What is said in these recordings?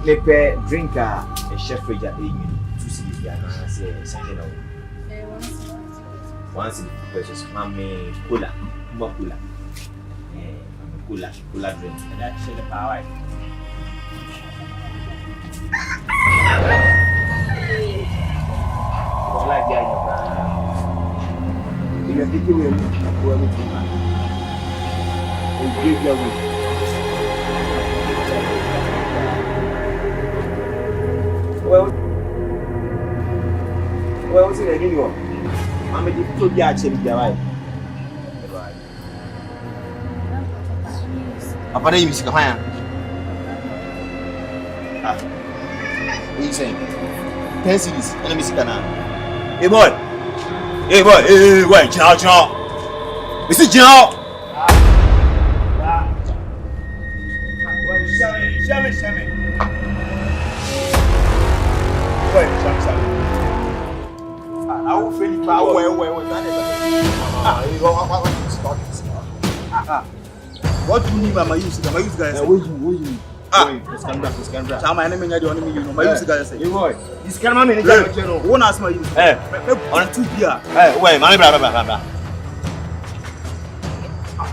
Lepe drink a chef fridge at 2 cities. I say something else. Once in versus mommy cooler, more cooler. Cooler drink. And that shit the power. Like that, you are taking me to everything. Well, what's in the video? I'm going to be actually right. Apa ada music apa ya? Ah, ini saya. 10 series, ada music kana. Hey boy, ciao. Mesti ciao. Shame. Wait, shame. Aku feel it, aku what do you mean by my use? My use guys. What you? Let's come back. Chama ene menya de oni mi you. My use guys say. Hey boy, this can man menya de channel. Who ask my use? On 2 beer. Wait, man bra.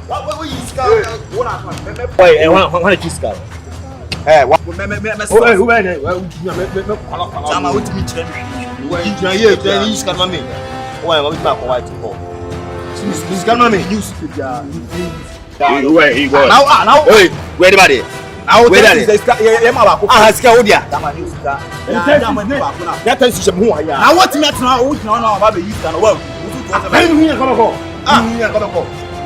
What you use guys? Who ask my? Wait, want to use guys. What me who man? Chama what me channel. Wait, here, then use can man me. Wait, what we back white for? This can man me use it ya. Wait, now. Wait, where the body? Now, where that is? Sika Odia. That tells you who I am. Now, what me now? Who now about the youth and well?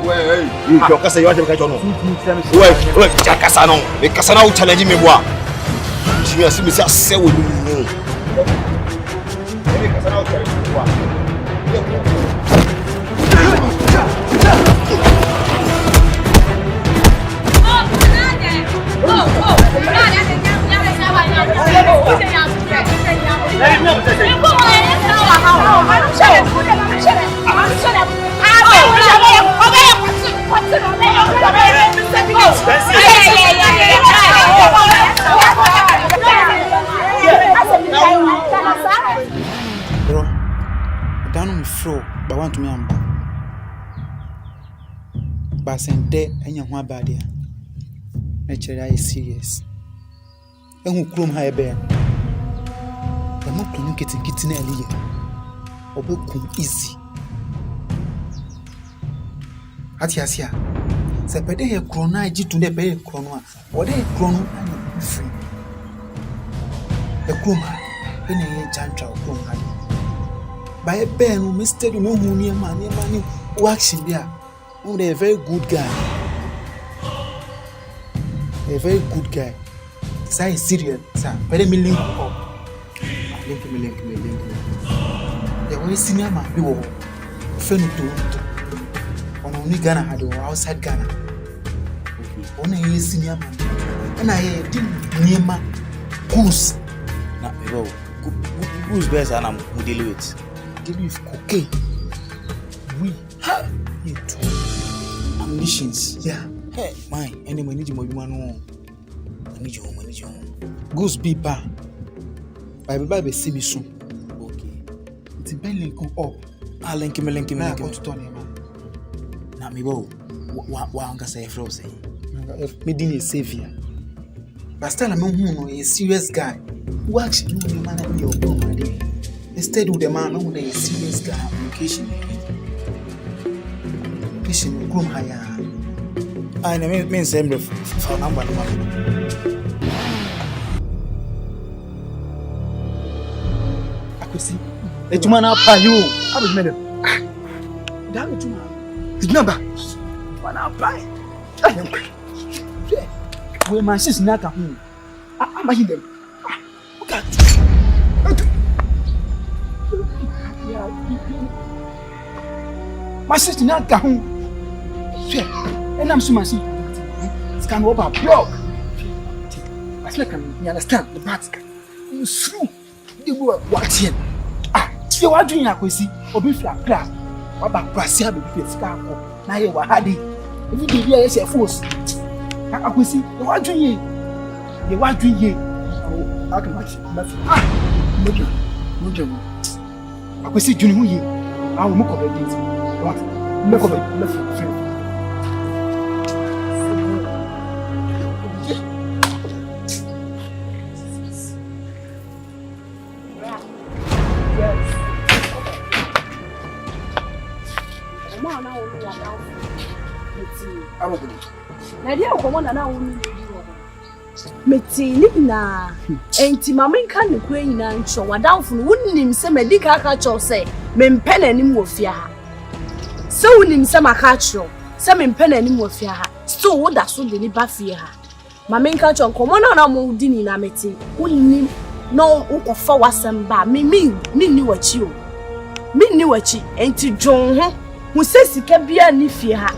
Wait, you can say you want to catch on. Wait, Jacasano. The Casano challenge me. What? She has seen me say, will you? Bro, down me flow, but want to me am. But sende enya ho abade a. Nature is serious. Ehu krom ha ebe. E mo tunu kiti na aliye. Obekum easy. Ati asia. Se pede he kro na agitu na be kro no a. Ode kro no na free. E krom ha ene ye jantra krom ha. Ba ebe no mistake no hu ni ma ni wax bia. They a very good guy. A very good guy. Say serious, sir. But me link up. Link me. The way senior man be wo. Friend to. On only Ghana had outside Ghana. Okay. On a senior man. And I didn't near my goose. Now, bro, who's best and I'm dealing with? Deal with cocaine. We have you too. Ammunitions. Yeah. Hey, mine. Any money you man. I need you. Goose be bar. By see me soon. Okay. It's a belly come up. Ah, link me. Now go to Tony man. Now me go. What I'm gonna say for say. Me didn't savior. But still I'm no a serious guy. Who actually know the man in your body. Instead of the man know a serious guy application. Patient groom higher. I mean same for number. See, it's man up by you. I was made him. Damn it, man. His number. One up by. Where my sister not at home. I'm by them. Okay. My sister not at home. And I'm so massive. Scan over block. I still can understand the parts. You through. You were watching. You are doing akwess. Obi flat class. Waba kwasi abi ska ko. Na ye wa hadi. If you dey here say force. Akwess, you are doing ye. You are doing ye. I can match. I will see Junior here. I will look over it. What? Look over it. Metini na enti mama nka ne kwa nyina ncho wadamfo no wonnim se medika ka cho se mempene nim wofia ha se wonnim se maka cho se mempene nim wofia ha still woda so de ni ba fie ha mama nka cho nkomo na mo dini na meti wonnim no ukofa wasem ba mi ni wachi o mi ni wachi enti dwon ho se sika bia ni fie ha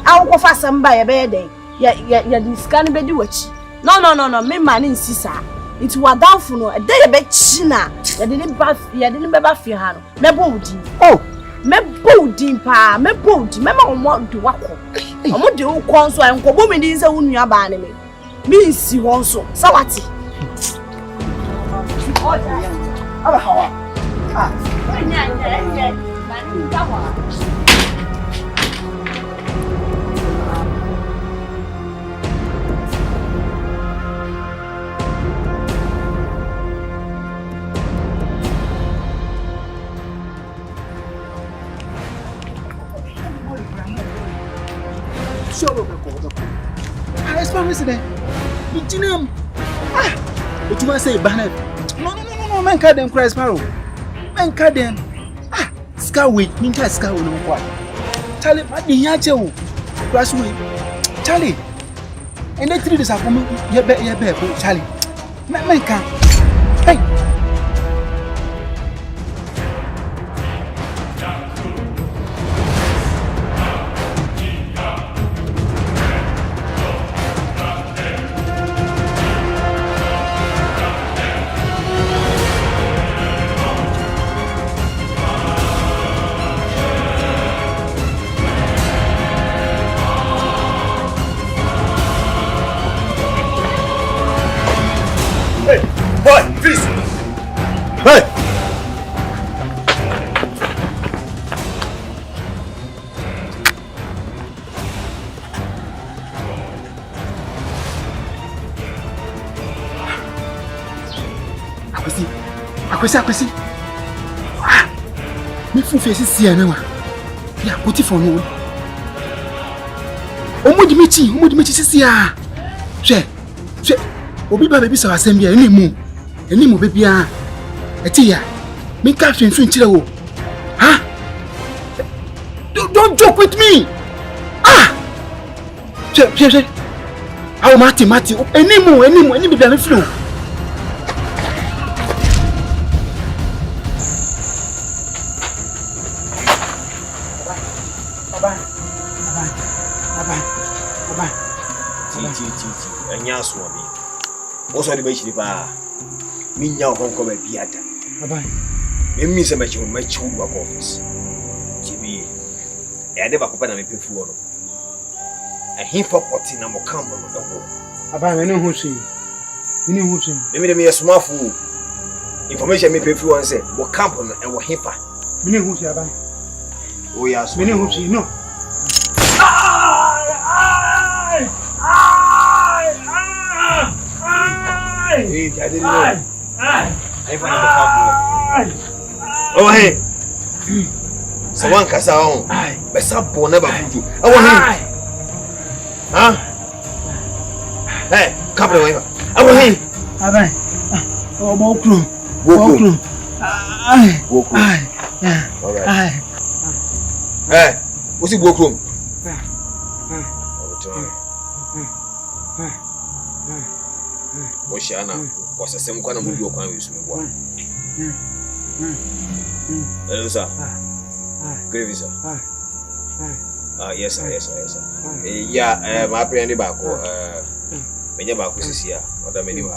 awukofa sem ba ye be den ya diska ni be di wachi. No, me man insisa. It was down for no a day about China. You didn't bath, you didn't be bath your hand. Me body. Oh, me body, pa, me body. Me ma want to walk. I want to go console and go home in this own your banner. Me see also. Sawati. I expect me what you must say, Banner? No, man, can't them cry sparrow. Man, can't them. Scowing, Minka Scow, no one. Charlie, what the yacho? Grassway. Charlie. And they treat us up for me. You bet, Charlie. Man, can't. Hey. Akwesi. Me fu face sia na wa. Ya poti for no. Omodi mechi sia. Hwe. Obi ba bebi sa asem bia eni mu bebi a. Eti ya. Me ka hwenhwen kire wo. Ha? Don't joke with me. Hwe. Awo mati. Eni bebi a me flow. Swami. Also, the Bashi Ba Minya Honko Piata. Me say my children work office. GB. I never open a paper. A hip hop pot in a mocambo on the wall. About no who Maybe me a small fool. Information me pay for and say, what camp on and what hipper. Many who say, oh, yes, many who say no. I didn't know. I found the couple. Oh, hey. So one cassa on. But some poor never put you. Oh, hey. Huh? Hey, couple away. Oh, hey. Oh, Walk. Alright. Hey, what's it walk room? Oshana was a same kind of movie or use me one. Hello, sir. Good, sir. Yes, sir. Yeah, my friend back or many back was here, or the menu.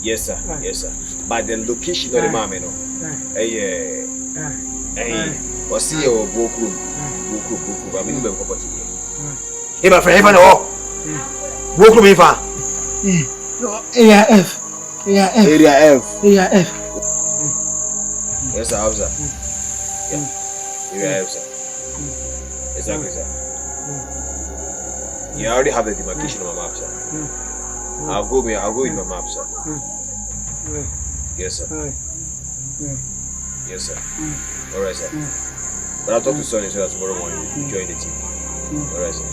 Yes, sir. But the location of the mamma, hey, or see your book room. I mean, property. Hey, my friend, walk room, Area F. Area F. Yes, sir. How's that? Yeah. Area F, sir. Exactly, sir. You already have the demarcation on my map, sir. I'll go with my map, sir. Yes, sir. Yes, sir. Alright, sir. But I'll talk to Sonny so that tomorrow morning you join the team. Alright, sir.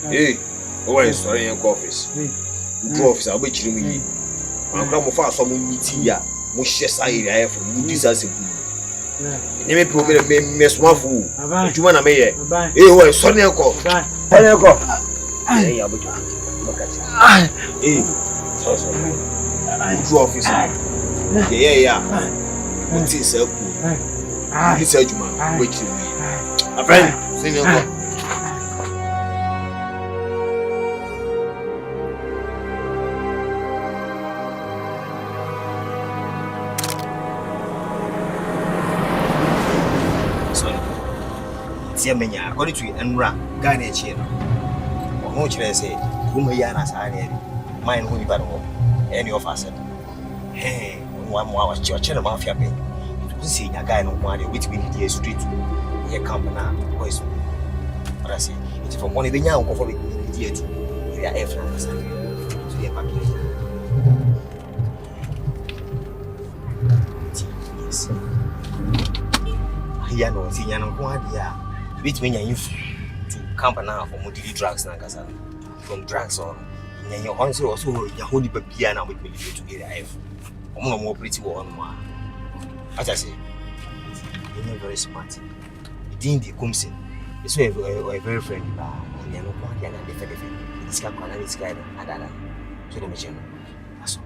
Hey, why are you starting your office? Go office, I'll be chilling with you. I'm going to find some meeting here. I'm share area from Moody's as a good. You may probably mess one fool. You want to make it. Hey, why Sonny uncle? Sonny uncle. Hey, I'll be joining. Hey, sorry. Go office. Yeah. What is up? This is Juma. Wait till me. My friend, Sonny uncle. Menya according to Enra Ghana chino. Ono chire say who ya na sa area mine who ni ba no any of us. Hey, one more was chire mafia be. To see nya guy no one dey with me the street. Here camp na boys. But I say it from one be nya for be the to. We are F na sa. So dey back yes. Ya no see nya no kwa dia. Which means you to camp now for multi drugs from drugs on. You also your whole baby and with me to get a F. I'm more pretty one. As I say, you're very smart. You didn't the Kumsin. It's a very friendly bar. You know, one can defend this guy and this guy. So the mission. That's all.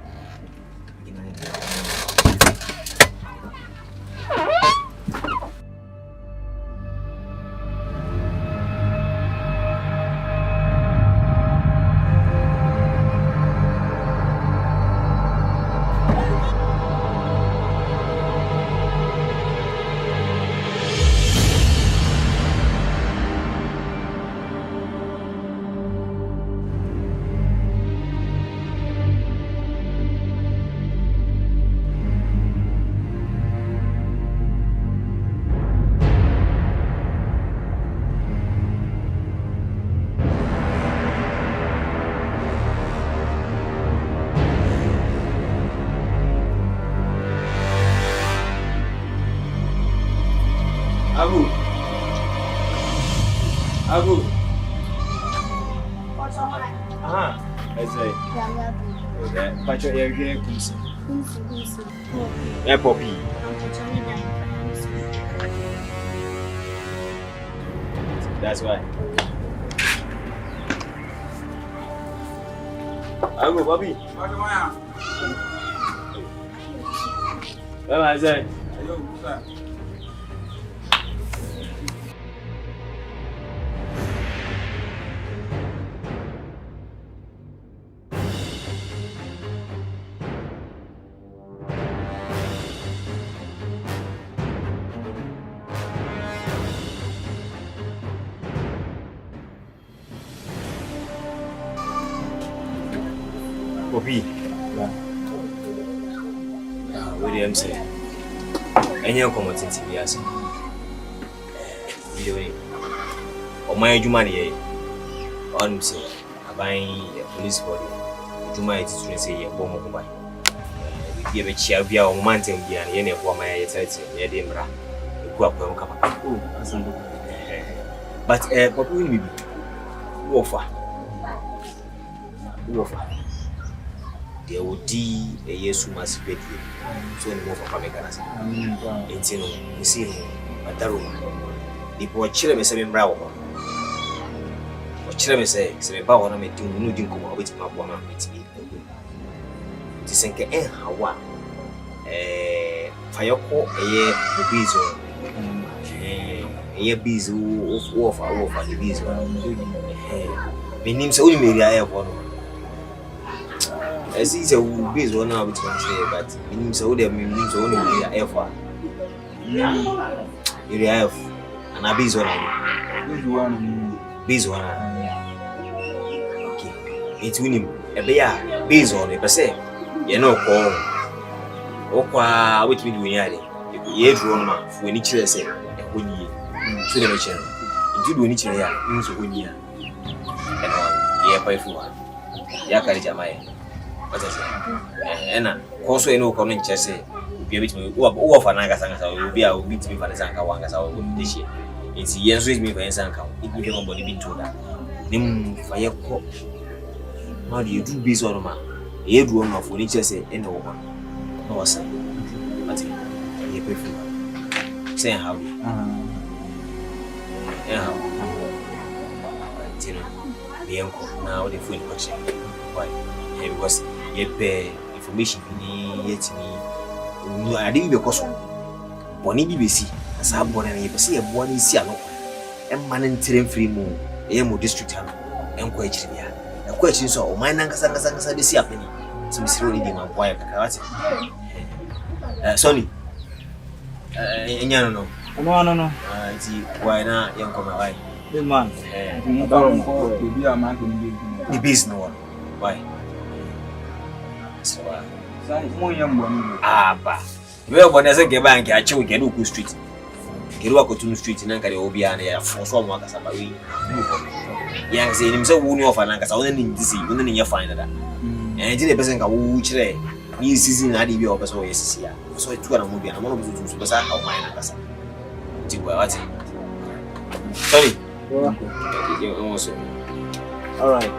Abu. I say. But you're here, Kumsi. Yeah, Poppy. That's why. Abu, Bobby. Well, I say. Bobby. William say, "Any common sense in yes." Or my Jumani, on say, I buying a police body. Juma is to say a bomb of mine. We give a chair via a mountain behind any of my sites in Edinburgh. But what will we be? Offer. There would be a yes who must be so more for Ghana's. It's in the scene, but the room. If what children say, Brown. What children say, about me to Nudin come with my one with me. To sink a hawa. Fire call a year, the bees a year bees who offer the bees. My name's only maybe I have one. I see it's a base one now, which can say, but means only effort. You have an abyss one. This one. It's winning a bear based on a per se. You know, Okwa, which we do in Yadi. Ye drawn man when each year say, when ye, to the mission. If you do each year, means when ye. And all, ye pay for one. Yakarija, what I say. And also, no comment, just say, be a bit more for Nagasanga, will be our beat me for the Sanka Wangas our wood this year. It's years with me for Sanka, if you don't believe in that. Nim fire cook. How do you do this on man? You do one for each say, and no one. No, sir. But you pay for say how. Yeah. The uncle now the food question. Why? Because you pay information yet me. I didn't because Bonnie BBC as I born and you see a boy is here. And man in terrain free moon, a district and quite a question so my Nangasanga be see a penny. So Miss Ronnie did my wife. Sonny. No. It's why not young come away. The man. The business no one. Why? So bah. Well, when I say Ghana, I check Ghana Street. Ghana Street in Ankara Obia and François Makasabawi. Young say himself won't offer Nankasa only in this evening in your find that. And I did a person who chile. Me season I did your person yes here. So it's 2 movie and one of the two person how mine Nankasa. What? Sorry. All right.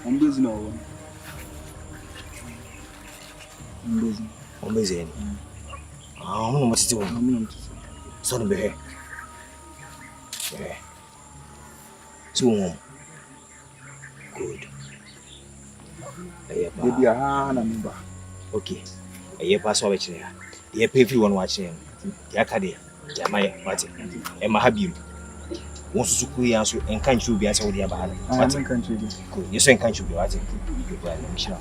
I'm busy now. I'm busy. I'm not much to do. So be here. Yeah. So good. Baby, number. Okay. I pass over here. The pay everyone watching. The Akade. Jamai, what? And my habit. Once you answer and can't you be answered with the other? I can't you. Good. You say can't you be watching? Good.